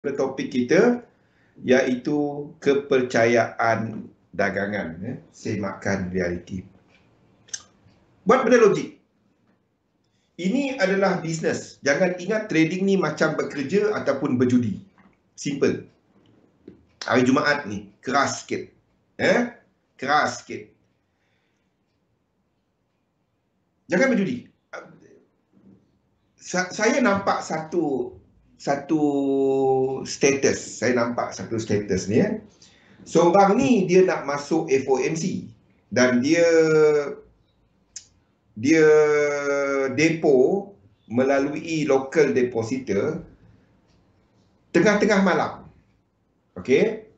topik kita, iaitu kepercayaan dagangan, semakan realiti. Buat benda logik. Ini adalah bisnes. Jangan ingat trading ni macam bekerja ataupun berjudi. Simple. Hari Jumaat ni keras sikit. Keras sikit. Jangan berjudi. Saya nampak satu status. Saya nampak satu status ni. Seorang ni dia nak masuk FOMC dan dia depo melalui local depositor tengah-tengah malam. Okey.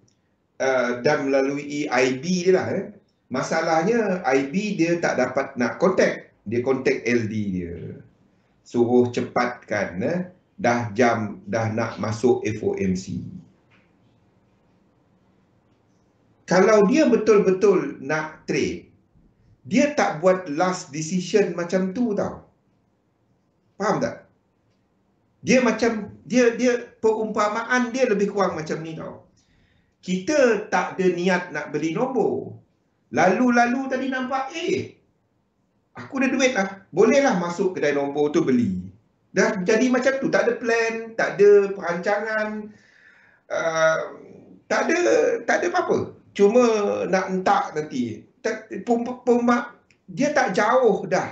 Dan melalui IB dia lah. Masalahnya IB dia tak dapat nak contact. Dia contact LD dia. Suruh cepatkan. Dah nak masuk FOMC. Kalau dia betul-betul nak trade, dia tak buat last decision macam tu tau. Faham tak? Dia perumpamaan dia lebih kurang macam ni tau. Kita tak ada niat nak beli nombor. Lalu tadi nampak, aku ada duit lah. Bolehlah masuk kedai nombor tu beli. Dah jadi macam tu. Tak ada plan, tak ada perancangan. Tak ada apa-apa. Cuma nak entak nanti. Dia tak jauh dah.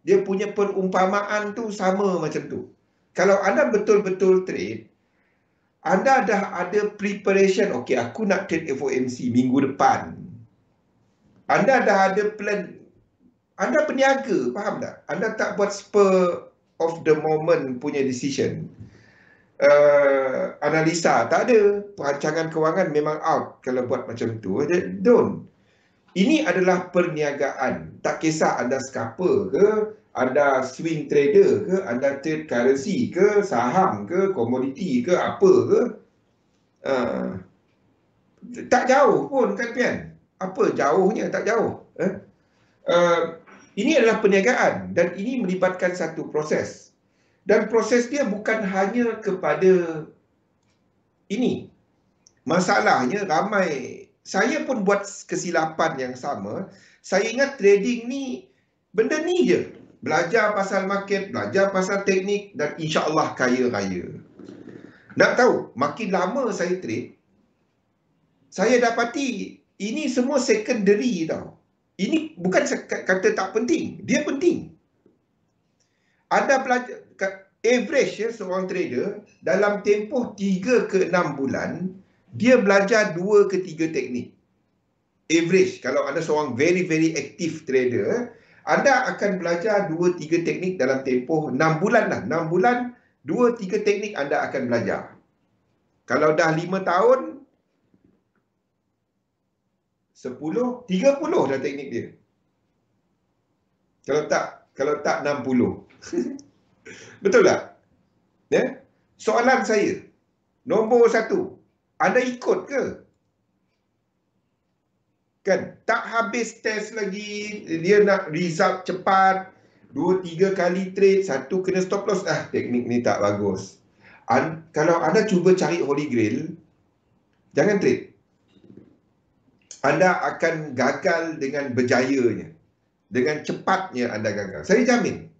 Dia punya perumpamaan tu sama macam tu. Kalau anda betul-betul trade, anda dah ada preparation. Okey, aku nak trade FOMC minggu depan. Anda dah ada plan. Anda peniaga, faham tak? Anda tak buat spur of the moment punya decision. Analisa tak ada. Perancangan kewangan memang out kalau buat macam tu. Don't. Ini adalah perniagaan. Tak kisah anda scalper ke, anda swing trader ke, anda trade currency ke, saham ke, komoditi ke, apa ke. Tak jauh pun kan Pian. Apa jauhnya? Tak jauh. Ini adalah perniagaan dan ini melibatkan satu proses. Dan proses dia bukan hanya kepada ini. Masalahnya ramai. Saya pun buat kesilapan yang sama. Saya ingat trading ni, benda ni je. Belajar pasal market, belajar pasal teknik dan insya-Allah kaya raya. Nak tahu, makin lama saya trade, saya dapati ini semua secondary tau. Ini bukan kata tak penting. Dia penting. Anda belajar, average seorang trader dalam tempoh 3 ke 6 bulan, dia belajar 2 ke 3 teknik. Average, kalau anda seorang very active trader, anda akan belajar 2-3 teknik dalam tempoh 6 bulan lah. 6 bulan, 2-3 teknik anda akan belajar. Kalau dah 5 tahun, 10, 30 dah teknik dia. Kalau tak 60. Betul tak? Soalan saya, nombor 1, anda ikut ke? Kan? Tak habis test lagi, dia nak result cepat, 2-3 kali trade, 1 kena stop loss. Teknik ni tak bagus. Kalau anda cuba cari holy grail, jangan trade. Anda akan gagal dengan berjayanya. Dengan cepatnya anda gagal. Saya jamin.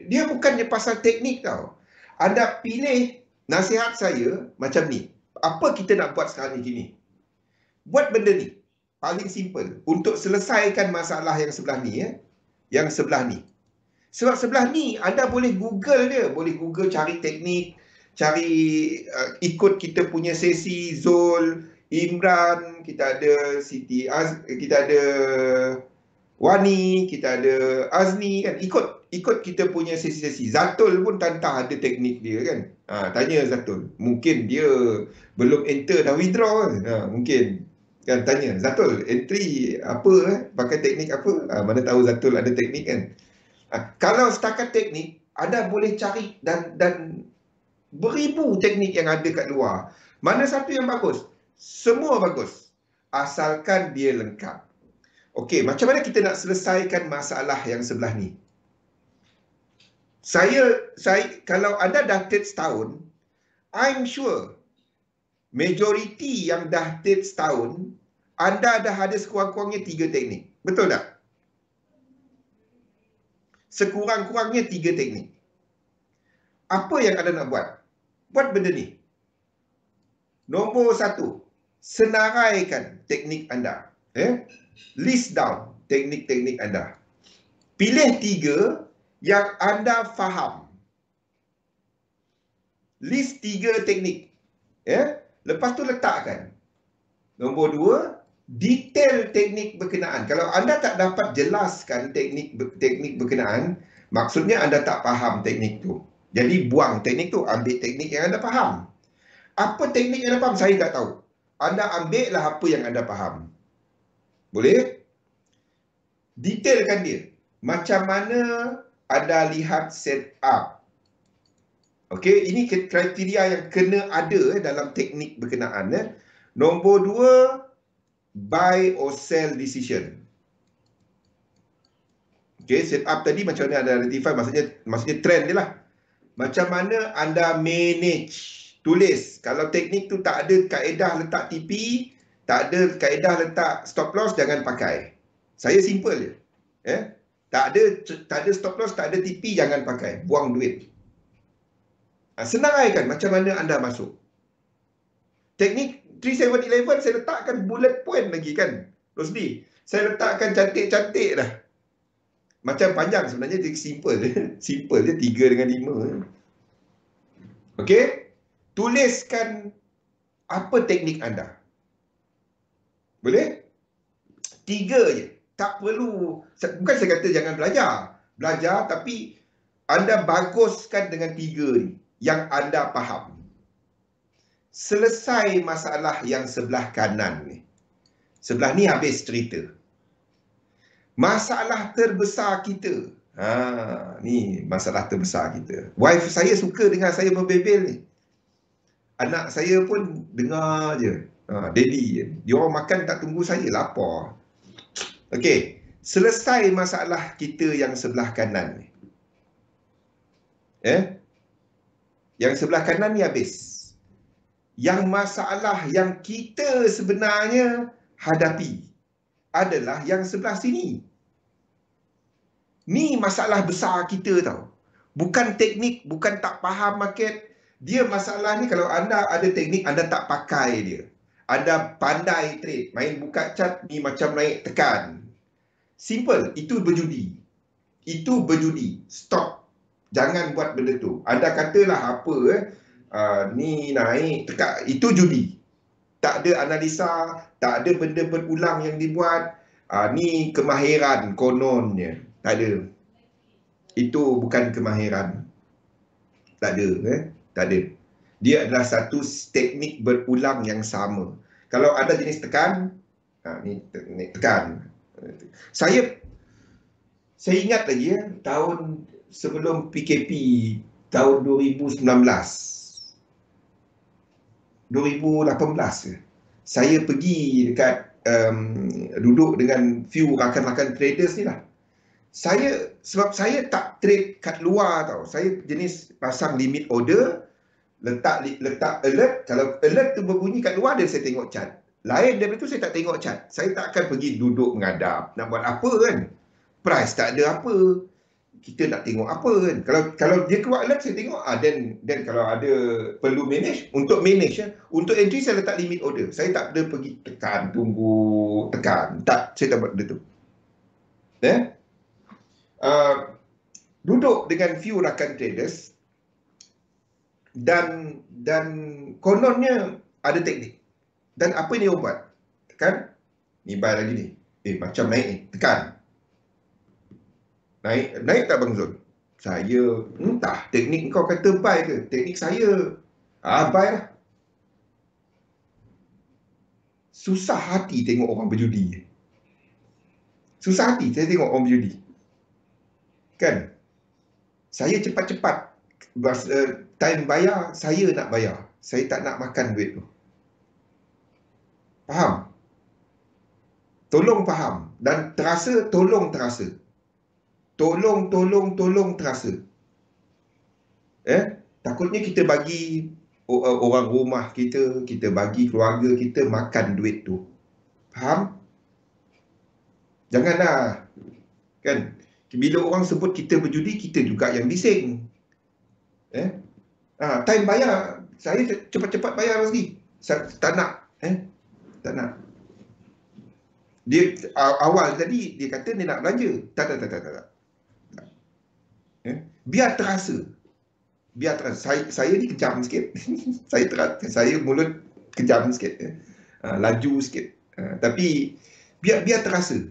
Dia bukannya pasal teknik tau. Anda pilih, nasihat saya macam ni. Apa kita nak buat sekarang ni gini? Buat benda ni. Paling simple. Untuk selesaikan masalah yang sebelah ni. Yang sebelah ni. Sebab sebelah ni, anda boleh Google dia. Boleh Google cari teknik. Cari ikut kita punya sesi Zul, Imran, kita ada Siti, kita ada Wani, kita ada Azni kan. Ikut kita punya sesi-sesi. Zatul pun tantah ada teknik dia kan. Tanya Zatul. Mungkin dia belum enter dah withdraw kan. Mungkin. Kan tanya, Zatul, entry apa? Pakai teknik apa? Mana tahu Zatul ada teknik kan. Kalau setakat teknik, anda boleh cari dan beribu teknik yang ada kat luar. Mana satu yang bagus? Semua bagus. Asalkan dia lengkap. Okey, macam mana kita nak selesaikan masalah yang sebelah ni? Kalau anda dah trade setahun, I'm sure majoriti yang dah trade setahun, anda dah ada sekurang-kurangnya 3 teknik. Betul tak? Sekurang-kurangnya 3 teknik. Apa yang anda nak buat? Buat benda ni. Nombor 1, senaraikan teknik anda. List down teknik-teknik anda. Pilih 3 yang anda faham. List 3 teknik. Lepas tu letakkan. Nombor 2, detail teknik berkenaan. Kalau anda tak dapat jelaskan teknik berkenaan, maksudnya anda tak faham teknik tu. Jadi buang teknik tu, ambil teknik yang anda faham. Apa teknik yang anda faham? Saya tak tahu. Anda ambil lah apa yang anda faham. Boleh? Detailkan dia. Macam mana anda lihat setup. Okey, ini kriteria yang kena ada dalam teknik berkenaan. Nombor 2, buy or sell decision. Okey, setup tadi macam mana anda identify, maksudnya trend dia lah. Macam mana anda manage. Tulis. Kalau teknik tu tak ada kaedah letak TP, tak ada kaedah letak stop loss, jangan pakai. Saya simple je. Tak ada stop loss, tak ada TP, jangan pakai. Buang duit. Senaraikan macam mana anda masuk. Teknik 3711 saya letakkan bullet point lagi kan. Rosdi, saya letakkan cantik-cantik dah. Macam panjang sebenarnya dia simple je. Simple je 3 dengan 5. Okey? Tuliskan apa teknik anda. Boleh? 3 je. Tak perlu, bukan saya kata jangan belajar. Belajar tapi anda baguskan dengan 3 ni yang anda faham. Selesai masalah yang sebelah kanan ni. Sebelah ni habis cerita. Masalah terbesar kita. Ni masalah terbesar kita. Wife saya suka dengar saya berbebel ni. Anak saya pun dengar je. Daddy, dia orang makan tak tunggu saya, lapar. Okey, selesai masalah kita yang sebelah kanan ni. Yang sebelah kanan ni habis. Yang masalah yang kita sebenarnya hadapi adalah yang sebelah sini. Ni masalah besar kita tau. Bukan teknik, bukan tak faham market. Dia masalah ni kalau anda ada teknik, anda tak pakai dia. Anda pandai trade, main buka chart ni macam naik tekan. Simple, itu berjudi. Itu berjudi. Stop. Jangan buat benda tu. Anda katalah apa ni naik tekan, itu judi. Tak ada analisa, tak ada benda berulang yang dibuat. Ni kemahiran kononnya. Tak ada. Itu bukan kemahiran. Tak ada. Tak ada. Dia adalah satu teknik berulang yang sama. Kalau ada jenis tekan, ni teknik tekan. Saya ingat lagi tahun sebelum PKP tahun 2019. 2018 saya pergi dekat duduk dengan few rakan-rakan traders ni lah. Sebab saya tak trade kat luar tau. Saya jenis pasang limit order, letak alert. Kalau alert tu berbunyi kat luar, dan saya tengok chart. Lain daripada tu saya tak tengok chart. Saya tak akan pergi duduk menghadap. Nak buat apa kan? Price tak ada apa. Kita nak tengok apa kan? Kalau dia keluar alert, saya tengok. Dan kalau ada perlu manage, untuk manage untuk entry saya letak limit order. Saya tak ada pergi tekan, tunggu, tekan. Tak, saya tak buat benda tu. Duduk dengan few rakan traders dan kononnya ada teknik. Dan apa ni dia buat? Tekan, ni buy lagi ni. Macam naik ni, tekan. Naik tak Bang Zul? Saya, entah teknik kau kata buy ke? Teknik saya, buy lah. Susah hati tengok orang berjudi. Susah hati saya tengok orang berjudi. Kan? Saya cepat-cepat. Time bayar, saya nak bayar. Saya tak nak makan duit tu. Faham? Tolong faham. Dan terasa, tolong terasa. Tolong terasa. Takutnya kita bagi orang rumah kita, kita bagi keluarga kita makan duit tu. Faham? Janganlah. Kan? Bila orang sebut kita berjudi, kita juga yang bising. Time bayar. Saya cepat-cepat bayar lagi. Tak nak. Tak nak. Dia awal tadi, dia kata dia nak belanja. Tak. Biar terasa. Saya ni kejam sikit. Saya mulut kejam sikit. Laju sikit. Tapi biar terasa.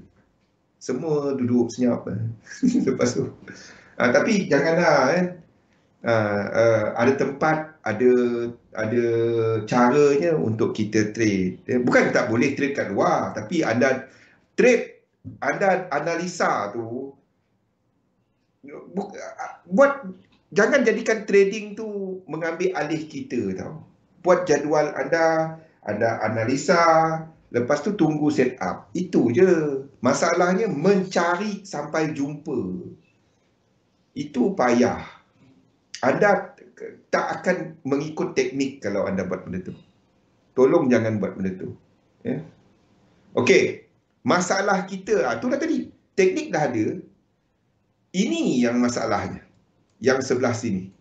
Semua duduk senyap. Lepas tu. Tapi janganlah ada tempat, ada caranya untuk kita trade. Bukan tak boleh trade kat luar, tapi anda trade, anda analisa tu jangan jadikan trading tu mengambil alih kita tau. Buat jadual anda analisa, lepas tu tunggu set up. Itu je. Masalahnya mencari sampai jumpa. Itu payah. Anda tak akan mengikut teknik kalau anda buat benda tu. Tolong jangan buat benda tu. Okey. Masalah kita, itulah tadi. Teknik dah ada. Ini yang masalahnya. Yang sebelah sini.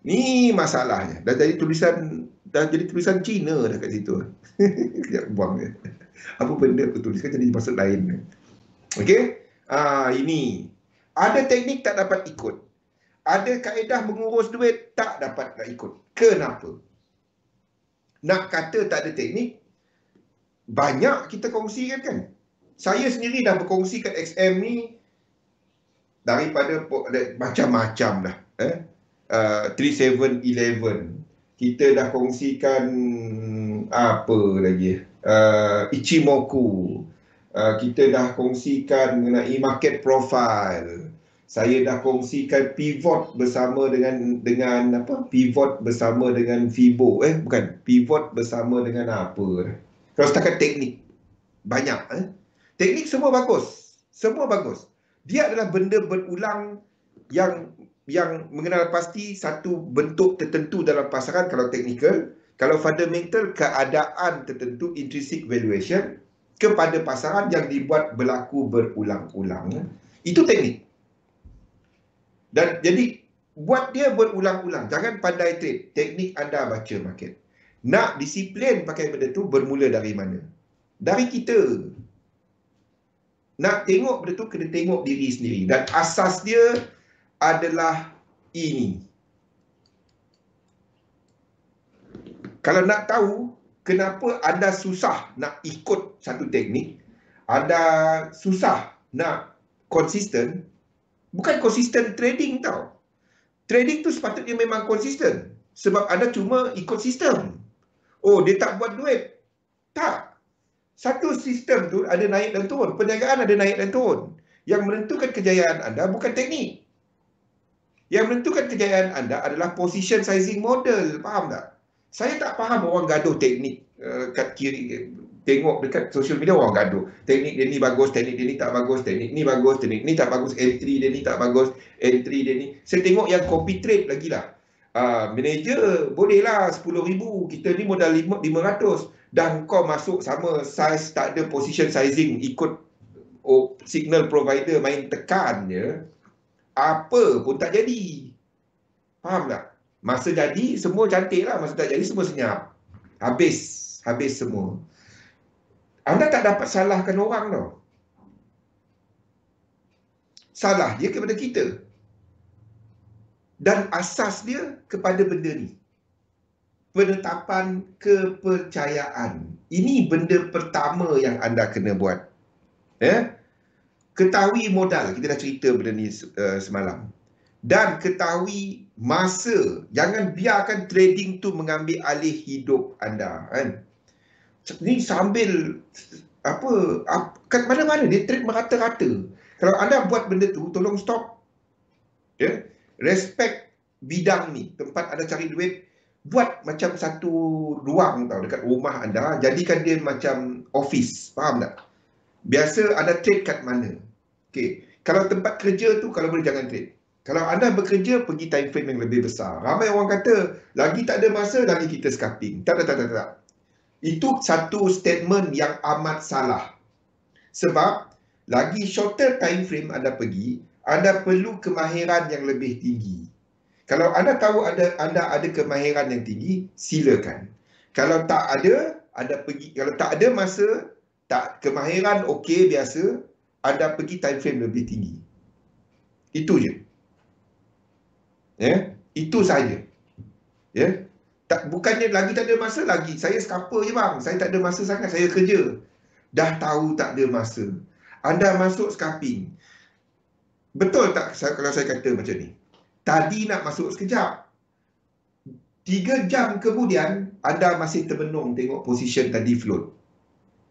Ni masalahnya. Dah jadi tulisan Cina dah kat situ. Sekejap buang dia. Apa benda aku tuliskan jadi maksud lain. Okey. Ini. Ada teknik tak dapat ikut. Ada kaedah mengurus duit, tak dapat nak ikut. Kenapa? Nak kata tak ada teknik, banyak kita kongsikan kan. Saya sendiri dah berkongsi kat XM ni daripada macam-macam dah. 3711. Kita dah kongsikan apa lagi? Ichimoku. Kita dah kongsikan mengenai market profile. Saya dah kongsikan pivot bersama dengan apa? Pivot bersama dengan Fibo. Bukan. Pivot bersama dengan apa? Kalau setakat teknik. Banyak. Teknik semua bagus. Semua bagus. Dia adalah benda berulang yang mengenal pasti satu bentuk tertentu dalam pasaran kalau teknikal. Kalau fundamental, keadaan tertentu, intrinsic valuation kepada pasaran yang dibuat berlaku berulang-ulang. Itu teknik. Dan jadi buat dia berulang-ulang. Jangan pandai trade. Teknik anda baca market. Nak disiplin pakai benda tu bermula dari mana? Dari kita. Nak tengok benda tu kena tengok diri sendiri. Dan asas dia adalah ini. Kalau nak tahu kenapa anda susah nak ikut satu teknik, anda susah nak konsisten, bukan konsisten trading tau. Trading tu sepatutnya memang konsisten. Sebab anda cuma ikut sistem. Oh, dia tak buat duit. Tak. Satu sistem tu ada naik dan turun. Perniagaan ada naik dan turun. Yang menentukan kejayaan anda bukan teknik. Yang menentukan kejayaan anda adalah position sizing model. Faham tak? Saya tak faham orang gaduh teknik kat kiri. Tengok dekat social media orang gaduh. Teknik dia ni bagus, teknik dia ni tak bagus, teknik ni bagus, teknik ni tak bagus, entry dia ni tak bagus, entry dia ni. Saya tengok yang copy trade lagi lah. Manager bolehlah 10,000, kita ni modal 500 dan kau masuk sama size, tak ada position sizing, ikut signal provider main tekan je, apa pun tak jadi. Faham tak? Masa jadi semua cantik lah, masa tak jadi semua senyap. Habis semua. Anda tak dapat salahkan orang tau. Salah dia kepada kita. Dan asas dia kepada benda ni. Penetapan kepercayaan. Ini benda pertama yang anda kena buat. Ketahui modal. Kita dah cerita benda ni semalam. Dan ketahui masa. Jangan biarkan trading tu mengambil alih hidup anda. Ni sambil kat mana-mana dia trade merata-rata. Kalau anda buat benda tu, tolong stop. Respect bidang ni, tempat anda cari duit. Buat macam satu ruang tau dekat rumah anda, jadikan dia macam office. Faham tak? Biasa anda trade kat mana? Okey, kalau tempat kerja tu kalau boleh jangan trade. Kalau anda bekerja, pergi time frame yang lebih besar. Ramai orang kata, lagi tak ada masa, lagi kita scalping. Tak. Itu satu statement yang amat salah. Sebab, lagi shorter time frame anda pergi, anda perlu kemahiran yang lebih tinggi. Kalau anda tahu anda ada kemahiran yang tinggi, silakan. Kalau tak ada, anda pergi. Kalau tak ada masa, tak kemahiran okey biasa, anda pergi time frame lebih tinggi. Itu je. Ya, itu saja. Ya. Bukannya lagi tak ada masa lagi. Saya scalper je bang. Saya tak ada masa sangat, saya kerja. Dah tahu tak ada masa. Anda masuk scalping. Betul tak kalau saya kata macam ni? Tadi nak masuk sekejap. 3 jam kemudian, anda masih termenung tengok position tadi float.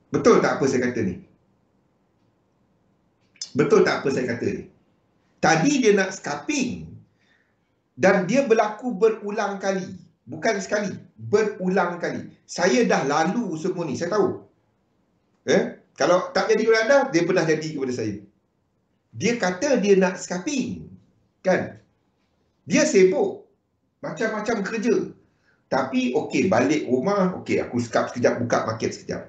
Betul tak apa saya kata ni? Betul tak apa saya kata ni? Tadi dia nak scalping. Dan dia berlaku berulang kali. Bukan sekali, berulang kali. Saya dah lalu semua ni, saya tahu. Kalau tak jadi kepada anda, dia pernah jadi kepada saya. Dia kata dia nak scalping. Kan? Dia sibuk. Macam-macam kerja. Tapi okey, balik rumah, okey, aku scalp sekejap, buka market sekejap.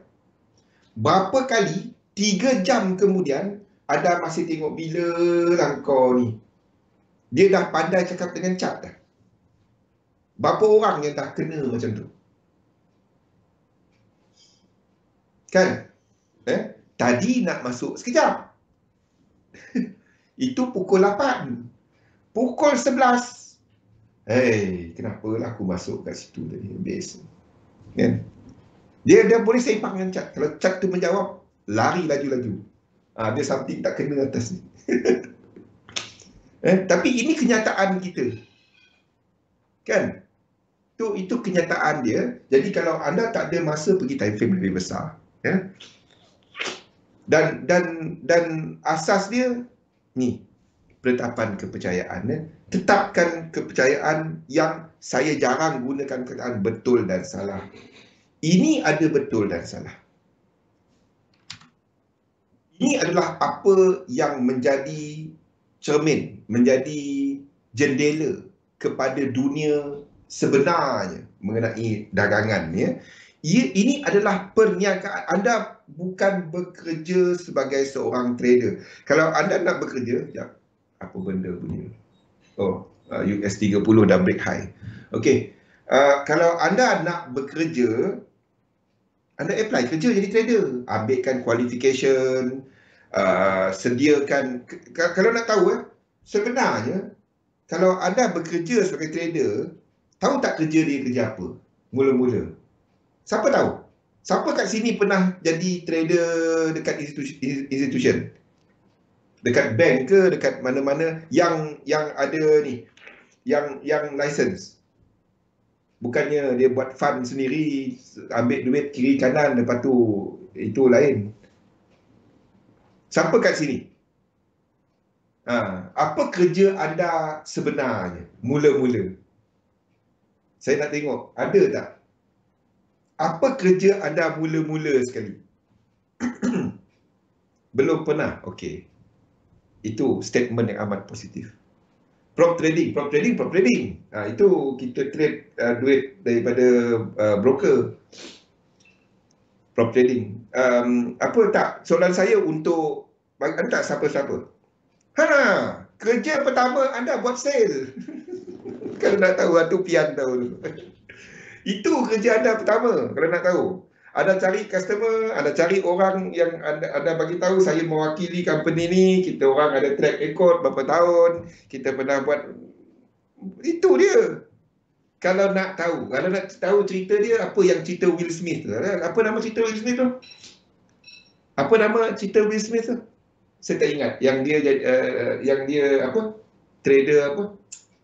Berapa kali, 3 jam kemudian, anda masih tengok bila lah kau ni. Dia dah pandai cakap dengan chart dah. Berapa orang yang dah kena macam tu? Kan? Tadi nak masuk sekejap. Itu pukul 8. Pukul 11. Kenapalah aku masuk kat situ tadi? Habis. Kan? Dia boleh seimbang dengan cat. Kalau cat tu menjawab, lari laju-laju. Dia something tak kena atas ni. Tapi ini kenyataan kita. Kan? Itu kenyataan dia. Jadi kalau anda tak ada masa, pergi time frame lebih besar. Ya? Dan asas dia ni, penetapan kepercayaan. Tetapkan kepercayaan yang saya jarang gunakan perkataan betul dan salah. Ini ada betul dan salah. Ini adalah apa yang menjadi cermin, menjadi jendela kepada dunia sebenarnya mengenai dagangan. Ya. Ini adalah perniagaan. Anda bukan bekerja sebagai seorang trader. Kalau anda nak bekerja, apa benda bunyi? US 30 dah break high. Okey. Kalau anda nak bekerja, anda apply kerja jadi trader. Ambilkan qualification, sediakan. Kalau nak tahu, sebenarnya kalau anda bekerja sebagai trader, tahu tak kerja dia kerja apa? Mula-mula. Siapa tahu? Siapa kat sini pernah jadi trader dekat institution? Dekat bank ke, dekat mana-mana yang ada ni, yang license. Bukannya dia buat fund sendiri, ambil duit kiri kanan, lepas tu itu lain. Siapa kat sini? Apa kerja anda sebenarnya mula-mula? Saya nak tengok, ada tak? Apa kerja anda mula-mula sekali? Belum pernah? Okey. Itu statement yang amat positif. Prop trading. Itu kita trade duit daripada broker. Prop trading. Apa tak? Soalan saya untuk hantar siapa-siapa. Kerja pertama anda buat sale. Kalau nak tahu, tu pian tahu. Itu kerja anda pertama, kalau nak tahu. Anda cari customer, anda cari orang yang anda bagi tahu, saya mewakili company ni, kita orang ada track record berapa tahun, kita pernah buat. Itu dia. Kalau nak tahu cerita dia, apa yang cerita Will Smith tu? Apa nama cerita Will Smith tu? Apa nama cerita Will Smith tu? Saya tak ingat. Yang dia apa? Trader apa?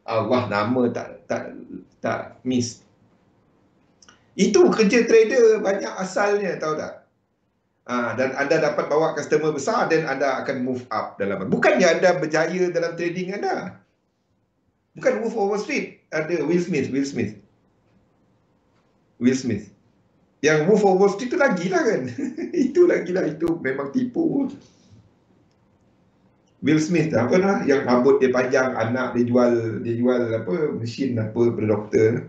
Allah, nama tak miss. Itu kerja trader banyak asalnya, tahu tak? Dan anda dapat bawa customer besar dan anda akan move up dalam. Bukannya anda berjaya dalam trading anda. Bukan Wolf of Wall Street. Ada Will Smith. Yang Wolf of Wall Street tu lagilah kan. Itu lagilah, itu memang tipu. Will Smith apa lah yang rambut dia panjang, anak dia jual apa mesin apa pada doktor.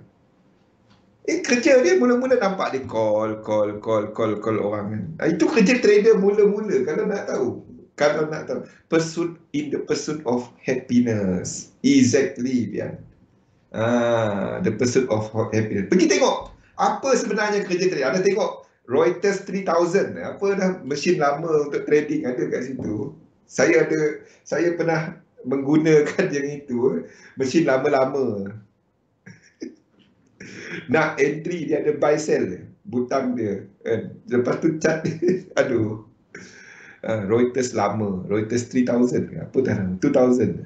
Kerja dia mula-mula nampak dia call orang kan. Itu kerja trader mula-mula kalau nak tahu. Kalau nak tahu. The pursuit of happiness. Exactly, Bian. The pursuit of happiness. Pergi tengok. Apa sebenarnya kerja trader? Ada tengok Reuters 3000. Apa dah mesin lama untuk trading ada kat situ. Saya pernah menggunakan yang itu. Mesin lama-lama. Nak entry dia ada buy sell dia, butang dia kan. Lepas tu cat aduh. Reuters lama, Reuters 3000 apa dah 2000.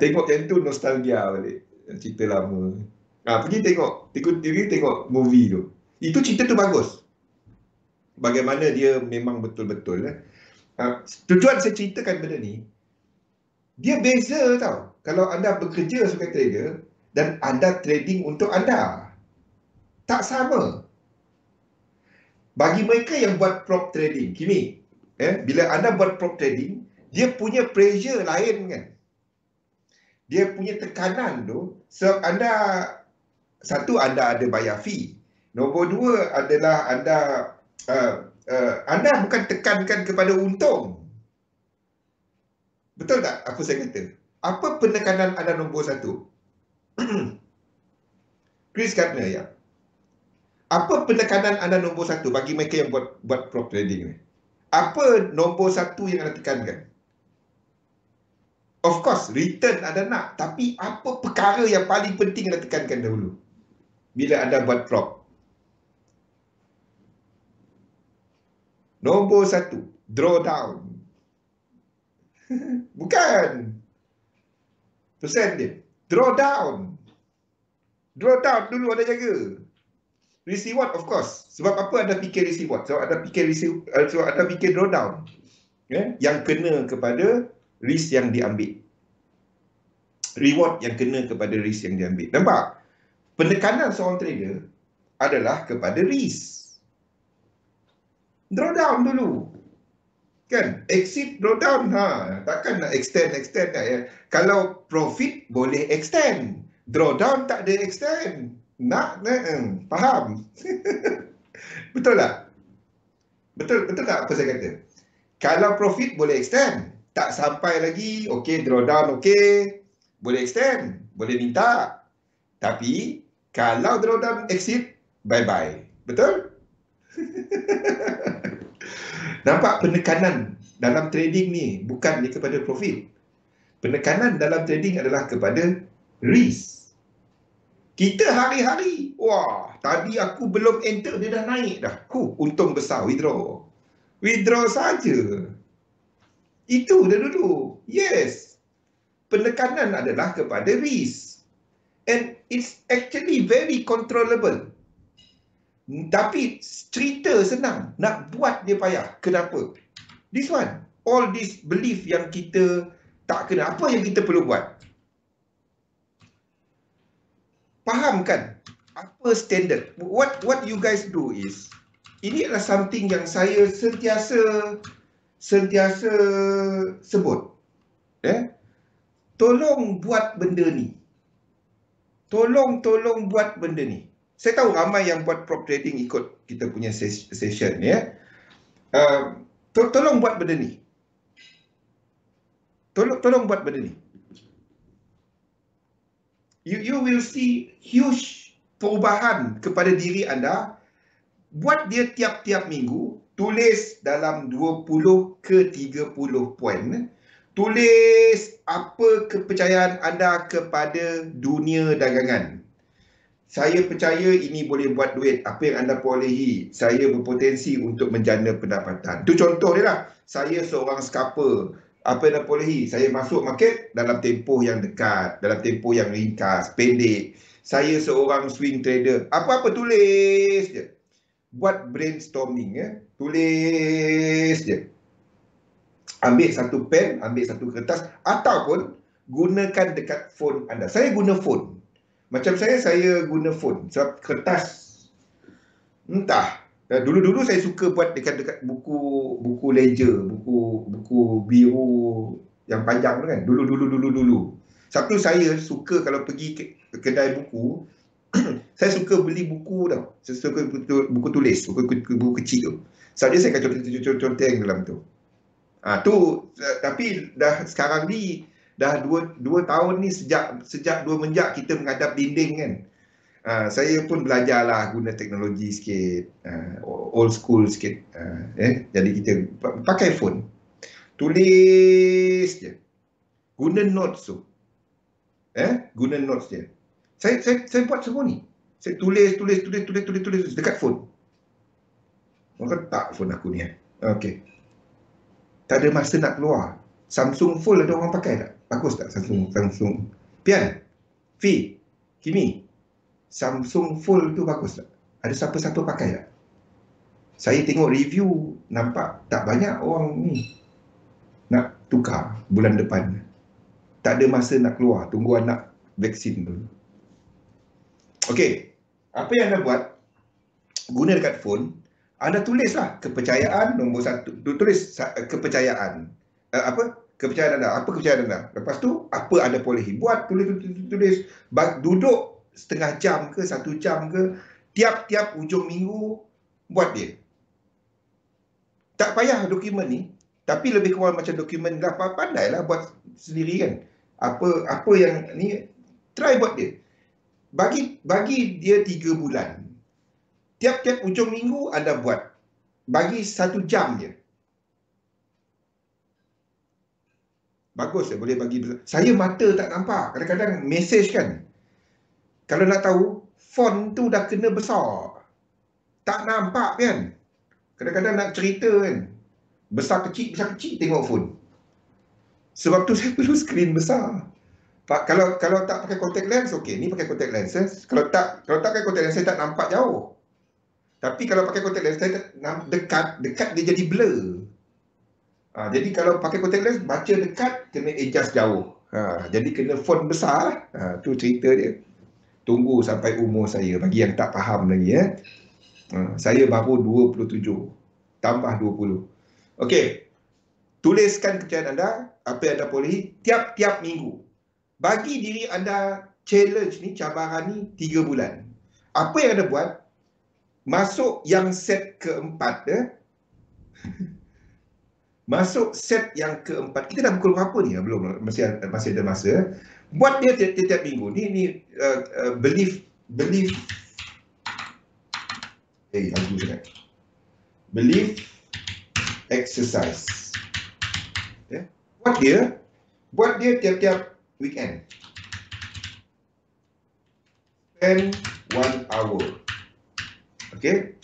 Tengok yang tu nostalgia balik, cerita lama. Pergi tengok movie tu. Itu cerita tu bagus. Bagaimana dia memang betul-betul tujuan saya ceritakan benda ni, dia beza tau. Kalau anda bekerja sebagai trader dan anda trading untuk anda, tak sama. Bagi mereka yang buat prop trading, Kimi, bila anda buat prop trading, dia punya pressure lain kan. Dia punya tekanan tu, sebab anda, satu, anda ada bayar fee. Nombor dua adalah anda bukan tekankan kepada untung. Betul tak apa saya kata? Apa penekanan anda nombor satu? Chris Gardner ya. Apa penekanan anda nombor satu bagi mereka yang buat prop trading ni? Apa nombor satu yang anda tekankan? Of course, return anda nak. Tapi apa perkara yang paling penting anda tekankan dahulu bila anda buat prop? Nombor satu, drawdown. Bukan. Persen dia. Drawdown. Drawdown dulu anda jaga. Risk reward of course. Sebab apa anda fikir risk reward? Sebab anda fikir drawdown. Yang kena kepada risk yang diambil. Reward yang kena kepada risk yang diambil. Nampak? Penekanan seorang trader adalah kepada risk. Drawdown dulu. Kan? Exit, drawdown. Takkan nak extend ya. Kalau profit boleh extend. Drawdown tak ada extend. Faham? Betul tak? Betul tak apa saya kata? Kalau profit boleh extend. Tak sampai lagi, okey, drawdown okey. Boleh extend, boleh minta. Tapi kalau drawdown exit, bye-bye. Betul? Nampak penekanan dalam trading ni bukan kepada profit. Penekanan dalam trading adalah kepada risk. Kita hari-hari, wah, tadi aku belum enter, dia dah naik dah. Untung besar, withdraw. Withdraw saja. Itu dah dulu. Yes. Penekanan adalah kepada risk. And it's actually very controllable. Tapi cerita senang, nak buat dia payah. Kenapa? This one, all this belief yang kita tak kena. Apa yang kita perlu buat? Faham kan? Apa standard? What you guys do is, ini adalah something yang saya sentiasa sebut. Tolong buat benda ni. Tolong buat benda ni. Saya tahu ramai yang buat prop trading ikut kita punya session ya. Tolong buat benda ni. Tolong buat benda ni. You will see huge perubahan kepada diri anda. Buat dia tiap-tiap minggu, tulis dalam 20 ke 30 poin. Tulis apa kepercayaan anda kepada dunia dagangan. Saya percaya ini boleh buat duit. Apa yang anda perolehi, saya berpotensi untuk menjana pendapatan. Itu contoh dia lah. Saya seorang scalper. Apa yang anda perolehi? Saya masuk market dalam tempoh yang dekat, dalam tempoh yang ringkas, pendek. Saya seorang swing trader. Apa-apa tulis je. Buat brainstorming ya. Tulis je. Ambil satu pen, ambil satu kertas, ataupun gunakan dekat phone anda. Saya guna phone. Macam saya guna phone. Sebab kertas, entah. Dulu-dulu saya suka buat dekat buku ledger, buku biru yang panjang tu kan. Dulu. Satu saya suka kalau pergi kedai buku, saya suka beli buku tau. Saya suka buku tulis, buku kecil tu. Saja saya akan conteng dalam tu. Tapi dah sekarang ni dah dua tahun ni sejak dua menjak kita menghadap dinding kan. Saya pun belajarlah guna teknologi sikit, old school sikit. Jadi kita pakai phone, tulis je, guna notes tu, guna notes je. Saya buat semua ni. Saya tulis dekat phone. Orang tak phone aku ni. Okey. Tak ada masa nak keluar. Samsung Fold ada orang pakai tak? Bagus tak Samsung? Pian, Fi, Kimi, Samsung Fold tu bagus tak? Ada siapa-siapa pakai tak? Saya tengok review, nampak tak banyak orang ni nak tukar bulan depan. Tak ada masa nak keluar, tunggu anak vaksin dulu. Okey, apa yang anda buat? Guna dekat phone, anda tulislah kepercayaan nombor 1. Tulis kepercayaan. Kepercayaan anda. Apa kepercayaan anda? Lepas tu, apa anda bolehi buat? Tulis. Duduk setengah jam ke, 1 jam ke, tiap-tiap hujung minggu, buat dia. Tak payah dokumen ni, tapi lebih kurang macam dokumen dah pandailah buat sendiri kan. Apa yang ni, try buat dia. Bagi dia 3 bulan. Tiap-tiap hujung minggu anda buat. Bagi 1 jam je. Bagus, saya boleh bagi. Saya mata tak nampak. Kadang-kadang mesej kan. Kalau nak tahu, font tu dah kena besar. Tak nampak kan. Kadang-kadang nak cerita kan. Besar kecil tengok phone. Sebab tu saya perlu skrin besar. Kalau tak pakai contact lens, okey. Ni pakai contact lens. Kalau tak pakai contact lens, saya tak nampak jauh. Tapi kalau pakai contact lens, saya dekat dia jadi blur. Jadi kalau pakai contact lens, baca dekat, kena adjust jauh. Jadi kena font besar. Tu cerita dia. Tunggu sampai umur saya, bagi yang tak faham lagi. Saya baru 27. Tambah 20. Okey. Tuliskan kepercayaan anda, apa yang anda bolehi, tiap-tiap minggu. Bagi diri anda challenge ni, cabaran ni 3 bulan. Apa yang anda buat? Masuk yang set keempat. Masuk set yang keempat. Kita dah pukul berapa ni? Belum, masih ada masa. Buat dia tiap-tiap minggu. Ni belief lagu sangat. Belief exercise. Buat dia tiap-tiap weekend. Spend 1 hour. Okay.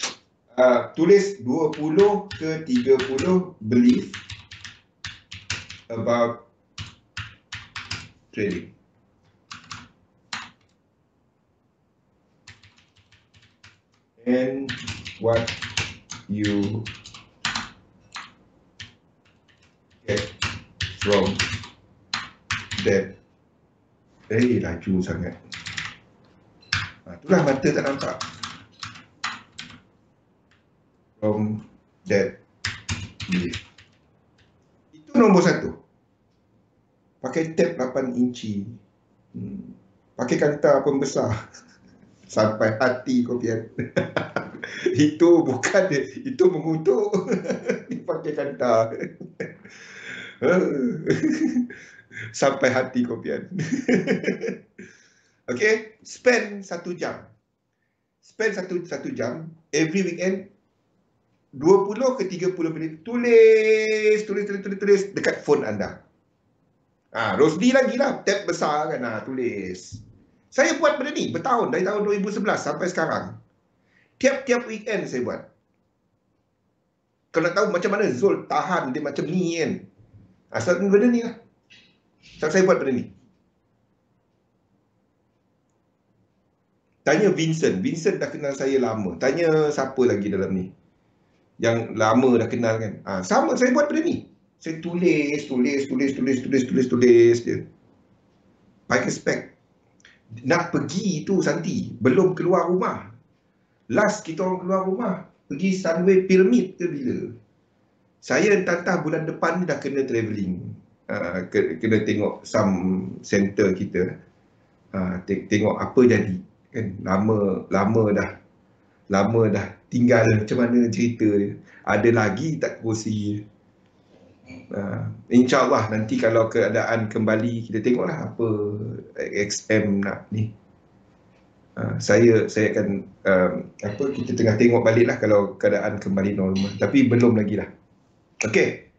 Tulis 20 ke 30 belief about trading. And what you get from that. Laju sangat. Itulah mata tak nampak. From that belief. Itu nombor 1. Pakai tab 8 inci. Pakai kanta pembesar. Sampai hati kopian. Itu bukan dia. Itu mengutuk. Pakai kanta. Sampai hati kopian. Okay. Spend 1 jam. Spend 1 jam. Every weekend. 20 ke 30 minit. Tulis dekat phone anda. Rosdi lagi lah. Tab besar kan. Tulis. Saya buat benda ni bertahun. Dari tahun 2011 sampai sekarang. Tiap-tiap weekend saya buat. Kalau nak tahu macam mana Zul tahan dia macam ni kan. Asal benda ni lah. Saya buat benda ni. Tanya Vincent. Vincent dah kenal saya lama. Tanya siapa lagi dalam ni yang lama dah kenal kan. Sama saya buat benda ni. Saya tulis je. Pakai spek. Nak pergi tu Santi, belum keluar rumah. Last kita orang keluar rumah, pergi Sunway Pyramid ke bila? Saya entah bulan depan ni dah kena travelling. Kena tengok some center kita. Tengok apa jadi. Kan? Lama dah tinggal, macam mana cerita dia. Ada lagi tak kongsi. InsyaAllah nanti kalau keadaan kembali, kita tengoklah apa XM nak ni. Saya akan kita tengah tengok balik lah kalau keadaan kembali normal. Tapi belum lagi lah. Okey,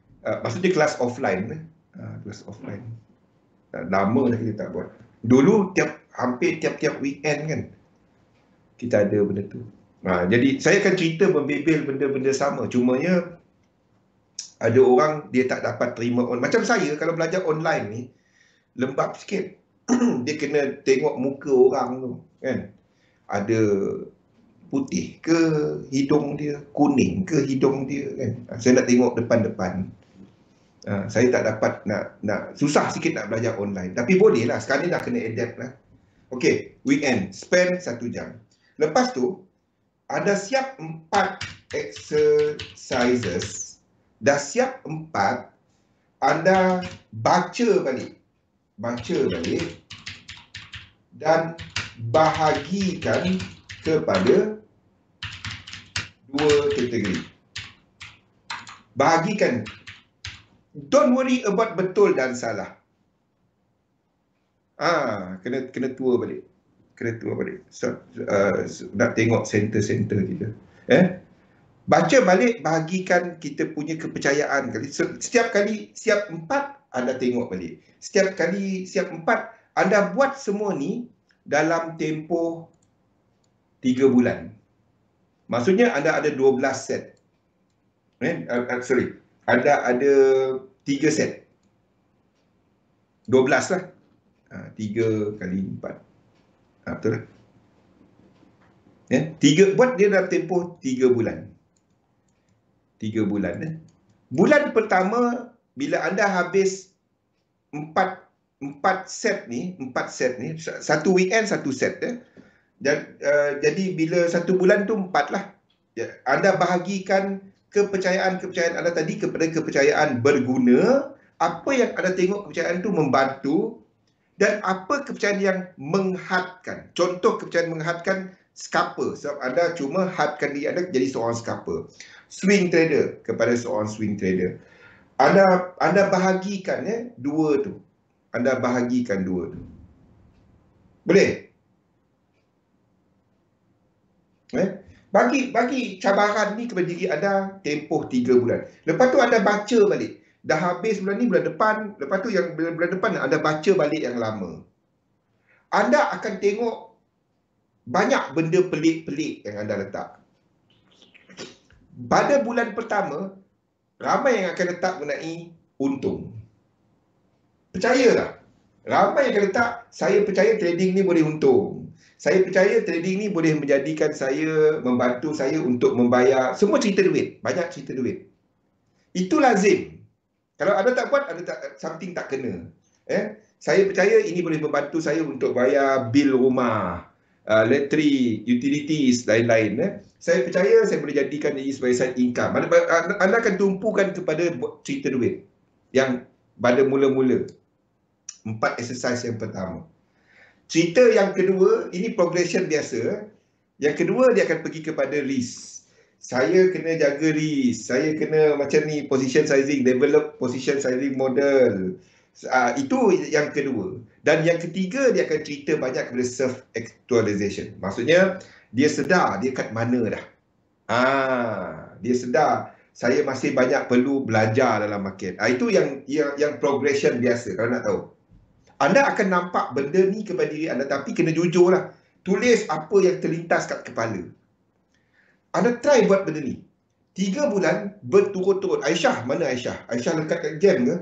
maksudnya kelas offline. Kelas offline. Lama dah kita tak buat. Dulu hampir tiap-tiap weekend kan kita ada benda tu. Jadi saya akan cerita membebel benda-benda sama. Cumanya ada orang dia tak dapat terima macam saya kalau belajar online ni lembab sikit. Dia kena tengok muka orang tu kan. Ada putih ke hidung dia, kuning ke hidung dia kan. Saya nak tengok depan-depan. Saya tak dapat nak susah sikit nak belajar online. Tapi boleh lah, sekarang ni dah kena adapt lah. Okey, weekend spend 1 jam. Lepas tu ada siap 4 exercises. Dah siap 4, anda baca balik dan bahagikan kepada 2 kategori. Bahagikan. Don't worry about betul dan salah. Kena tua balik. Nak tengok center-center kita. Baca balik, bahagikan kita punya kepercayaan. Setiap kali siap 4, anda tengok balik. Setiap kali siap 4, anda buat semua ni dalam tempoh 3 bulan. Maksudnya anda ada 12 set. Anda ada 3 set. 12 lah. 3 kali 4. Betul lah. Buat dia dalam tempoh 3 bulan. 3 bulan. Bulan pertama, bila anda habis 4 set ni, satu weekend, satu set. Jadi bila 1 bulan tu 4 lah. Anda bahagikan kepercayaan anda tadi kepada kepercayaan berguna, apa yang anda tengok kepercayaan tu membantu, dan apa kepercayaan yang menghadkan. Contoh kepercayaan menghadkan, scalper. Sebab anda cuma hadkan diri anda jadi seorang scalper. Swing trader kepada seorang swing trader. Anda bahagikan 2 tu. Anda bahagikan 2 tu. Boleh? Bagi cabaran ni kepada diri anda tempoh 3 bulan. Lepas tu anda baca balik. Dah habis bulan ni, bulan depan. Lepas tu yang bulan depan anda baca balik yang lama. Anda akan tengok banyak benda pelik-pelik yang anda letak. Pada bulan pertama, ramai yang akan letak mengenai untung. Percayalah. Ramai yang akan letak, saya percaya trading ni boleh untung. Saya percaya trading ni boleh menjadikan saya, membantu saya untuk membayar. Semua cerita duit. Banyak cerita duit. Itu lazim. Kalau anda tak buat, something tak kena. Saya percaya ini boleh membantu saya untuk bayar bil rumah, elektrik, utilities, lain-lain. Saya percaya saya boleh jadikan ini sebagai side income. Anda akan tumpukan kepada cerita duit. Yang pada mula-mula. 4 exercise yang pertama. Cerita yang kedua, ini progression biasa. Yang kedua, dia akan pergi kepada risk. Saya kena jaga risk. Saya kena macam ni, position sizing, develop position sizing model. Itu yang kedua. Dan yang ketiga, dia akan cerita banyak kepada self-actualization. Maksudnya, dia sedar dia kat mana dah. Dia sedar saya masih banyak perlu belajar dalam market. Itu yang progression biasa, kalau nak tahu. Anda akan nampak benda ni kepada diri anda, tapi kena jujur lah. Tulis apa yang terlintas kat kepala. Anda try buat benda ni. 3 bulan berturut-turut. Aisyah, mana Aisyah? Aisyah lekat kat jam ke?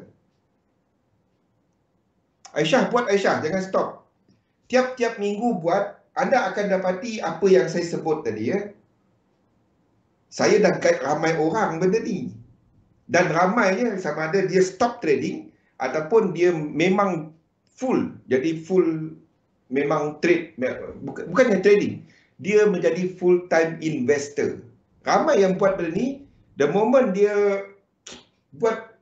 Aisyah, buat Aisyah. Jangan stop. Tiap-tiap minggu buat, anda akan dapati apa yang saya sebut tadi. Saya dah guide ramai orang benda ni. Dan ramainya sama ada dia stop trading ataupun dia memang full. Jadi full memang trade. Bukannya trading. Dia menjadi full time investor. Ramai yang buat benda ni, the moment dia buat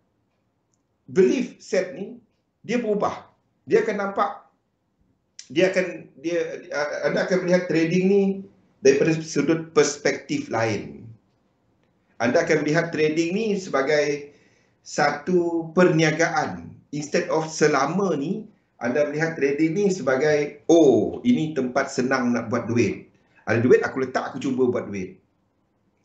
belief set ni, dia berubah. Dia akan nampak, anda akan melihat trading ni daripada sudut perspektif lain. Anda akan melihat trading ni sebagai satu perniagaan. Instead of selama ni, anda melihat trading ni sebagai, oh, ini tempat senang nak buat duit. Ada duit, aku letak, aku cuba buat duit.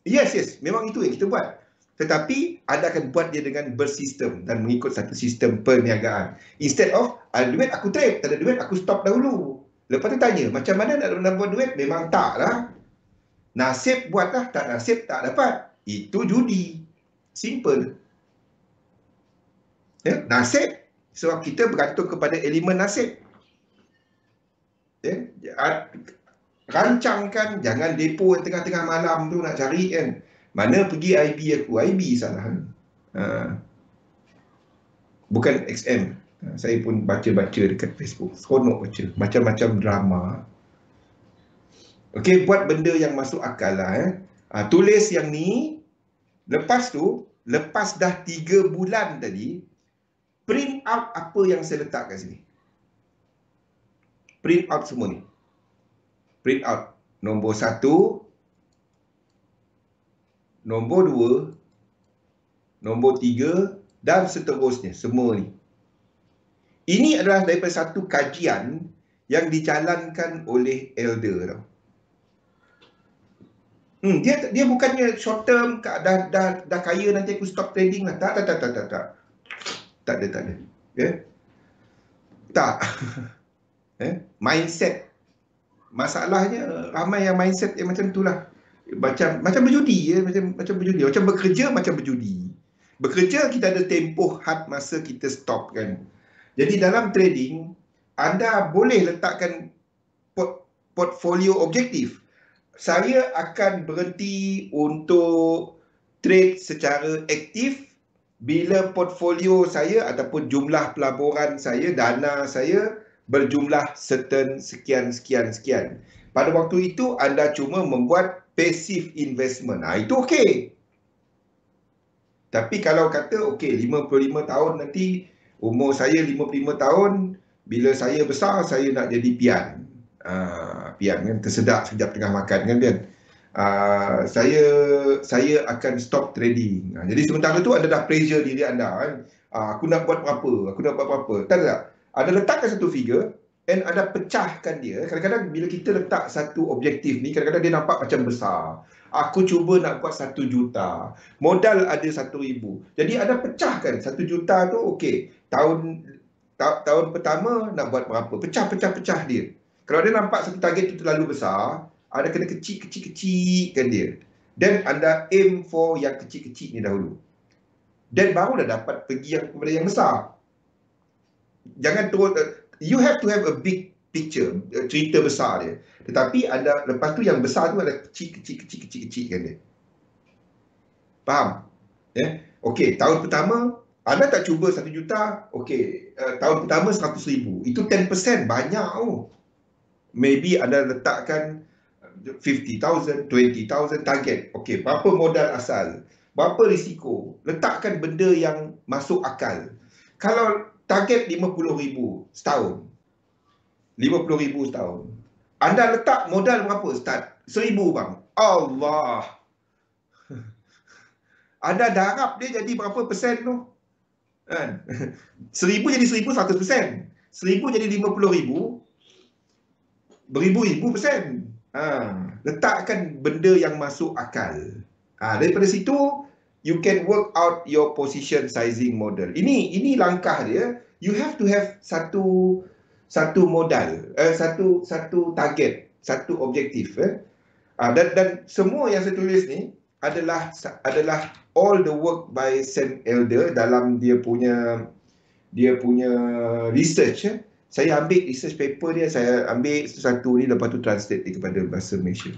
Yes, memang itu yang kita buat. Tetapi anda akan buat dia dengan bersistem dan mengikut satu sistem perniagaan. Instead of, ada duit aku trade, tak ada duit aku stop dahulu. Lepas tu tanya, macam mana nak buat duit? Memang tak lah. Nasib buatlah, tak nasib tak dapat. Itu judi. Simple. Ya, nasib. Sebab kita bergantung kepada elemen nasib. Ya, rancangkan, jangan depo tengah-tengah malam tu nak cari kan. Mana pergi IB aku? IB salah. Bukan XM. Saya pun baca-baca dekat Facebook. Seronok baca. Macam-macam drama. Okey, buat benda yang masuk akal lah. Tulis yang ni. Lepas tu, lepas dah 3 bulan tadi, print out apa yang saya letak kat sini. Print out semua ni. Print out. Nombor 1, nombor 2, nombor 3 dan seterusnya. Semua ni. Ini adalah daripada satu kajian yang dijalankan oleh elder tau. Dia bukannya short term, dah kaya nanti aku stop trading lah. Tak. Tak ada. Ya? Tak. Mindset. Masalahnya ramai yang mindset yang macam itulah. Macam berjudi ya, macam berjudi. Macam bekerja macam berjudi. Bekerja kita ada tempoh had masa kita stop kan. Jadi dalam trading anda boleh letakkan portfolio objektif. Saya akan berhenti untuk trade secara aktif bila portfolio saya ataupun jumlah pelaburan saya, dana saya berjumlah certain sekian. Pada waktu itu anda cuma membuat passive investment. Itu okey. Tapi kalau kata okey 55 tahun nanti, umur saya 55 tahun, bila saya besar saya nak jadi pian. Pian kan tersedak sekejap tengah makan kan dia. Saya akan stop trading. Jadi sementara tu anda dah pressure diri anda kan. Aku nak buat berapa. Tak. Anda letakkan satu figure and anda pecahkan dia. Kadang-kadang bila kita letak satu objektif ni, kadang-kadang dia nampak macam besar. Aku cuba nak buat 1 juta. Modal ada 1,000. Jadi anda pecahkan 1 juta tu, okey. Tahun pertama nak buat berapa? Pecah dia. Kalau dia nampak satu target itu terlalu besar, anda kena kecil-kecilkan dia. Dan anda aim for yang kecil-kecil ni dahulu. Dan baru dah dapat pergi kepada yang besar. Jangan terus, you have to have a big picture, cerita besar dia. Tetapi anda, lepas tu yang besar tu adalah kecil-kecilkan dia. Faham? Okey, tahun pertama, anda tak cuba 1 juta, okey, tahun pertama 100,000. Itu 10%, banyak oh. Maybe anda letakkan 50,000, 20,000 target. Okey, berapa modal asal? Berapa risiko? Letakkan benda yang masuk akal. Kalau target 50,000 setahun. 50,000 setahun. Anda letak modal berapa start? 1,000 bang. Allah. Anda darab dia jadi berapa persen tu? 1,000 jadi 1,100%. 1,000 jadi 50,000. Beribu-ribu persen. Letakkan benda yang masuk akal. Daripada situ, you can work out your position sizing model. Ini langkah dia. You have to have satu modal, satu target, satu objektif. Dan semua yang saya tulis ni adalah all the work by Sam Elder dalam dia punya research. Saya ambil research paper dia, saya ambil satu ni, lepas tu translate dia kepada bahasa Malaysia.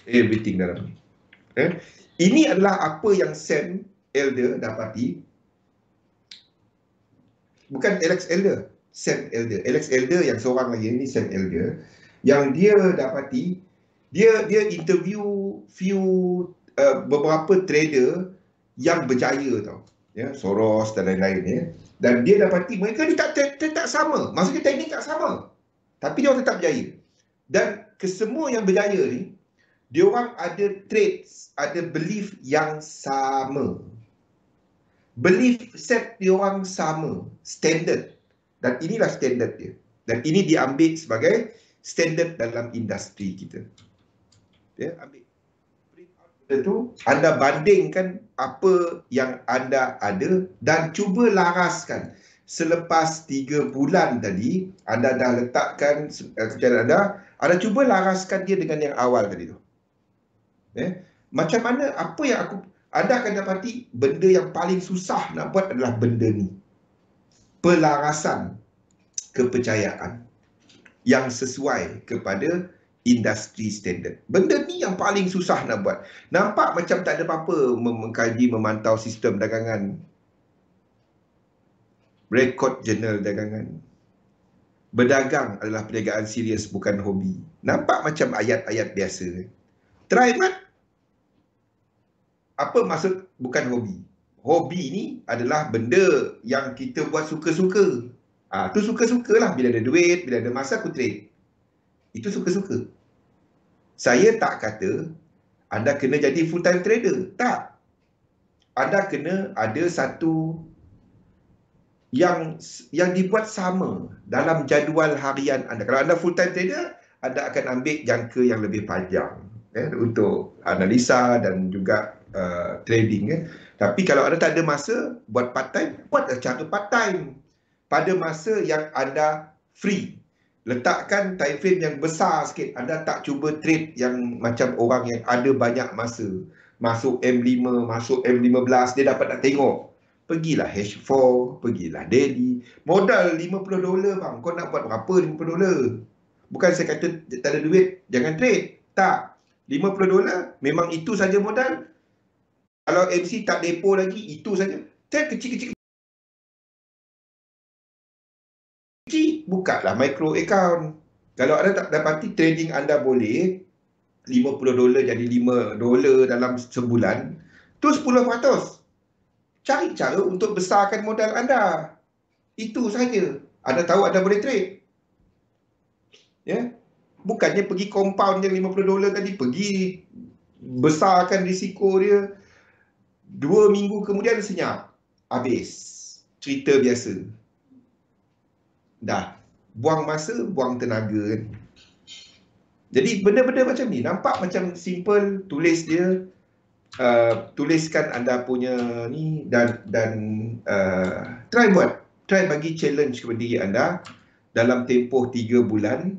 Everything dalam ni. Ini adalah apa yang Sam Elder dapati. Bukan Alex Elder, Sam Elder. Alex Elder yang seorang lagi, ini Sam Elder. Yang dia dapati, Dia interview beberapa trader yang berjaya tau. Ya, Soros dan lain-lain ya. Dan dia dapati mereka ni tak sama. Maksudnya teknik tak sama. Tapi dia orang tetap berjaya. Dan kesemua yang berjaya ni, dia orang ada traits, ada belief yang sama. Belief set dia orang sama, standard. Dan inilah standard dia. Dan ini diambil sebagai standard dalam industri kita. Ya, ambil itu, anda bandingkan apa yang anda ada dan cuba laraskan. Selepas 3 bulan tadi, anda dah letakkan kerjaan anda cuba laraskan dia dengan yang awal tadi tu. Macam mana, apa yang anda akan dapati benda yang paling susah nak buat adalah benda ni. Pelarasan kepercayaan yang sesuai kepada industri standard. Benda ni yang paling susah nak buat. Nampak macam tak ada apa-apa mengkaji, memantau sistem dagangan, rekod jurnal dagangan. Berdagang adalah perniagaan serius, bukan hobi. Nampak macam ayat-ayat biasa. Try mat. Apa maksud bukan hobi? Hobi ni adalah benda yang kita buat suka-suka. Tu suka-suka lah. Bila ada duit, bila ada masa aku trade. Itu suka-suka. Saya tak kata anda kena jadi full time trader. Tak. Anda kena ada satu yang dibuat sama dalam jadual harian anda. Kalau anda full time trader, anda akan ambil jangka yang lebih panjang untuk analisa dan juga trading. Tapi kalau anda tak ada masa buat part time, buat cara part time pada masa yang anda free. Letakkan time frame yang besar sikit. Anda tak cuba trade yang macam orang yang ada banyak masa. Masuk M5, masuk M15, dia dapat nak tengok. Pergilah H4, pergilah daily. Modal $50 bang. Kau nak buat berapa $50? Bukan saya kata tak ada duit, jangan trade. Tak. $50 memang itu saja modal. Kalau MC tak depo lagi, itu saja. Trade kecil-kecil. Buka lah micro account. Kalau anda tak dapati trading anda boleh $50 jadi $5 dalam sebulan, tu 10%. Cari cara untuk besarkan modal anda. Itu saja. Anda tahu anda boleh trade. Ya. Bukannya pergi compound je $50 tadi, pergi besarkan risiko dia. 2 minggu kemudian senyap. Habis. Cerita biasa. Dah. Buang masa, buang tenaga kan. Jadi benda-benda macam ni nampak macam simple, tulis dia, tuliskan anda punya ni dan try buat, try bagi challenge kepada diri anda dalam tempoh 3 bulan.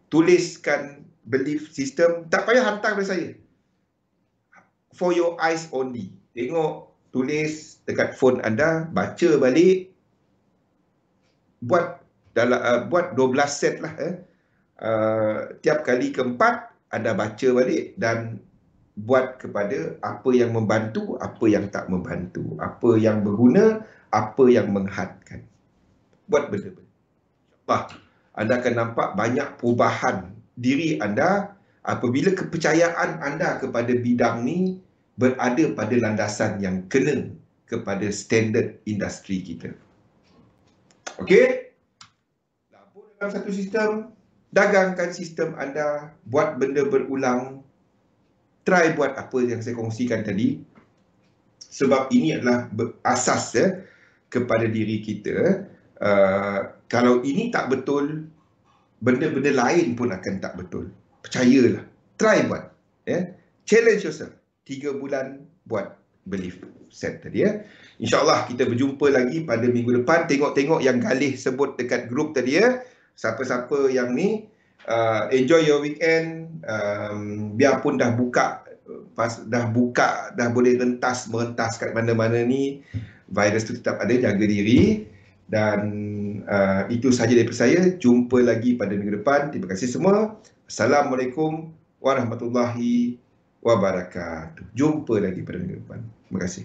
Tuliskan belief system, tak payah hantar kepada saya. For your eyes only. Tengok, tulis dekat phone anda, baca balik, buat 12 set lah. Tiap kali keempat anda baca balik dan buat kepada apa yang membantu, apa yang tak membantu, apa yang berguna, apa yang menghadkan. Buat benda-benda. Anda akan nampak banyak perubahan diri anda apabila kepercayaan anda kepada bidang ni berada pada landasan yang kena kepada standard industri kita. Okey? Labur dalam satu sistem, dagangkan sistem anda, buat benda berulang, try buat apa yang saya kongsikan tadi, sebab ini adalah asas kepada diri kita. Kalau ini tak betul, benda-benda lain pun akan tak betul. Percayalah, try buat. Challenge yourself. 3 bulan buat belief set tadi. InsyaAllah kita berjumpa lagi pada minggu depan. Tengok-tengok yang Galih sebut dekat grup tadi. Siapa-siapa yang ni, enjoy your weekend. Biarpun dah buka, dah boleh merentas kat mana-mana ni, virus tu tetap ada, jaga diri. Dan itu sahaja daripada saya. Jumpa lagi pada minggu depan. Terima kasih semua. Assalamualaikum warahmatullahi wabarakatuh. Jumpa lagi pada minggu depan. Terima kasih.